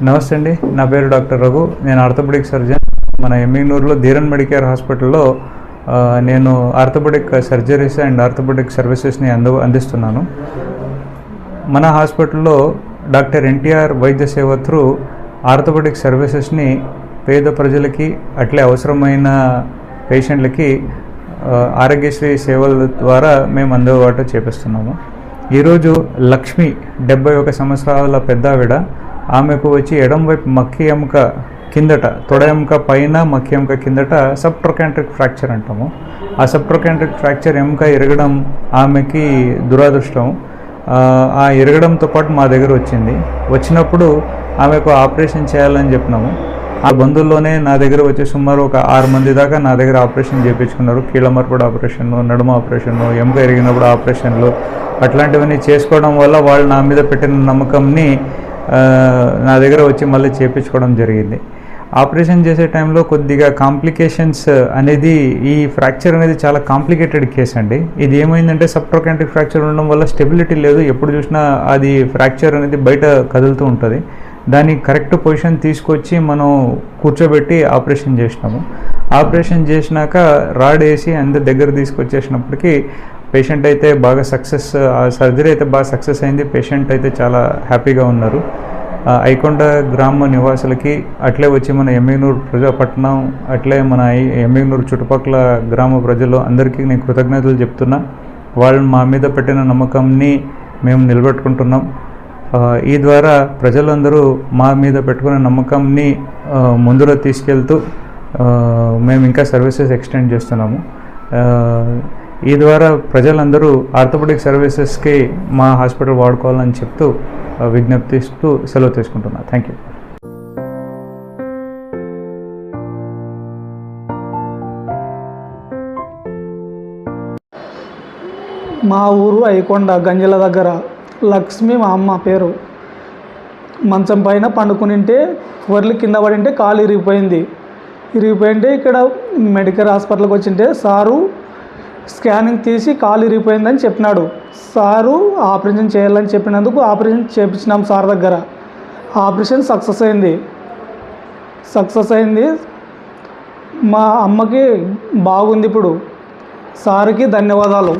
నమస్తే అండి, నా పేరు డాక్టర్ రఘు. నేను ఆర్థోపెడిక్ సర్జన్. మన ఎమ్మిగనూరులో ధీరన్ మెడికేర్ హాస్పిటల్లో నేను ఆర్థోపెడిక్ సర్జరీస్ అండ్ ఆర్థోపెడిక్ సర్వీసెస్ని అందిస్తున్నాను. మన హాస్పిటల్లో డాక్టర్ ఎన్టీఆర్ వైద్య సేవ త్రూ ఆర్థోపెడిక్ సర్వీసెస్ని పేద ప్రజలకి అట్లే అవసరమైన పేషెంట్లకి ఆరోగ్యశ్రీ సేవల ద్వారా మేము అందుబాటు చేపిస్తున్నాము. ఈరోజు లక్ష్మి 71 సంవత్సరాల పెద్ద ఆవిడ. ఆమెకు వచ్చి ఎడం వైపు మక్కి ఎముక కిందట, తొడ ఎముక పైన మక్కి ఎముక కిందట సబ్ట్రోకాంట్రిక్ ఫ్రాక్చర్ అంటాము. ఆ సబ్ట్రోకాంట్రిక్ ఫ్రాక్చర్ ఎముక ఇరగడం ఆమెకి దురదృష్టం. ఆ ఇరగడంతో పాటు మా దగ్గర వచ్చినప్పుడు ఆమెకు ఆపరేషన్ చేయాలని చెప్పినాము. ఆ బంధువుల్లోనే నా దగ్గర వచ్చి సుమారు ఒక 6 మంది దాకా నా దగ్గర ఆపరేషన్ చేయించుకున్నారు. కీళ్ళ మార్పిడి ఆపరేషన్, నడుమ ఆపరేషన్, ఎముక ఇరిగినప్పుడు ఆపరేషన్లు, అట్లాంటివన్నీ చేసుకోవడం వల్ల వాళ్ళు నా మీద పెట్టిన నమ్మకంని నా దగ్గర వచ్చి మళ్ళీ చేయించుకోవడం జరిగింది. ఆపరేషన్ చేసే టైంలో కొద్దిగా కాంప్లికేషన్స్ అనేది, ఈ ఫ్రాక్చర్ అనేది చాలా కాంప్లికేటెడ్ కేసు అండి. ఇది ఏమైందంటే సబ్ట్రోకాంట్రిక్ ఫ్రాక్చర్ ఉండడం వల్ల స్టెబిలిటీ లేదు. ఎప్పుడు చూసినా అది ఫ్రాక్చర్ అనేది బయట కదులుతూ ఉంటుంది. దాన్ని కరెక్ట్ పొజిషన్ తీసుకొచ్చి మనం కూర్చోబెట్టి ఆపరేషన్ చేసినాము. ఆపరేషన్ చేసినాక రాడ్ వేసి అందరి దగ్గర తీసుకొచ్చేసినప్పటికీ పేషెంట్ అయితే బాగా ఆ సర్జరీ అయితే బాగా సక్సెస్ అయింది. పేషెంట్ అయితే చాలా హ్యాపీగా ఉన్నారు. ఐకొండ గ్రామ నివాసులకి, అట్లే వచ్చి మన ఎమ్మిగనూరు ప్రజాపట్నం, అట్లే మన ఎమ్మిగనూరు చుట్టుపక్కల గ్రామ ప్రజలు అందరికీ నేను కృతజ్ఞతలు చెప్తున్నా. వాళ్ళు మా మీద పెట్టిన నమ్మకంని మేము నిలబెట్టుకుంటున్నాం. ఈ ద్వారా ప్రజలందరూ మా మీద పెట్టుకున్న నమ్మకంని ముందులో తీసుకెళ్తూ మేము ఇంకా సర్వీసెస్ ఎక్స్టెండ్ చేస్తున్నాము. ఈ ద్వారా ప్రజలందరూ ఆర్థోపెడిక్ సర్వీసెస్కి మా హాస్పిటల్ వాడుకోవాలని చెప్తూ విజ్ఞప్తిస్తూ సెలవు తీసుకుంటున్నాను. Thank you. మా ఊరు ఐకొండ గంజల దగ్గర. లక్ష్మి మా అమ్మ పేరు. మంచం పైన పండుకునింటే వర్లు కింద పడింటే కాలు ఇరిగిపోయింటే ఇక్కడ మెడికల్ హాస్పిటల్కి వచ్చింటే సారు స్కానింగ్ తీసి కాలు ఇరిగిపోయిందని చెప్పినాడు. సారు ఆపరేషన్ చేయాలని చెప్పినందుకు ఆపరేషన్ చేయించినాం సార్ దగ్గర. ఆపరేషన్ సక్సెస్ అయింది. మా అమ్మకి బాగుంది ఇప్పుడు. సార్కి ధన్యవాదాలు.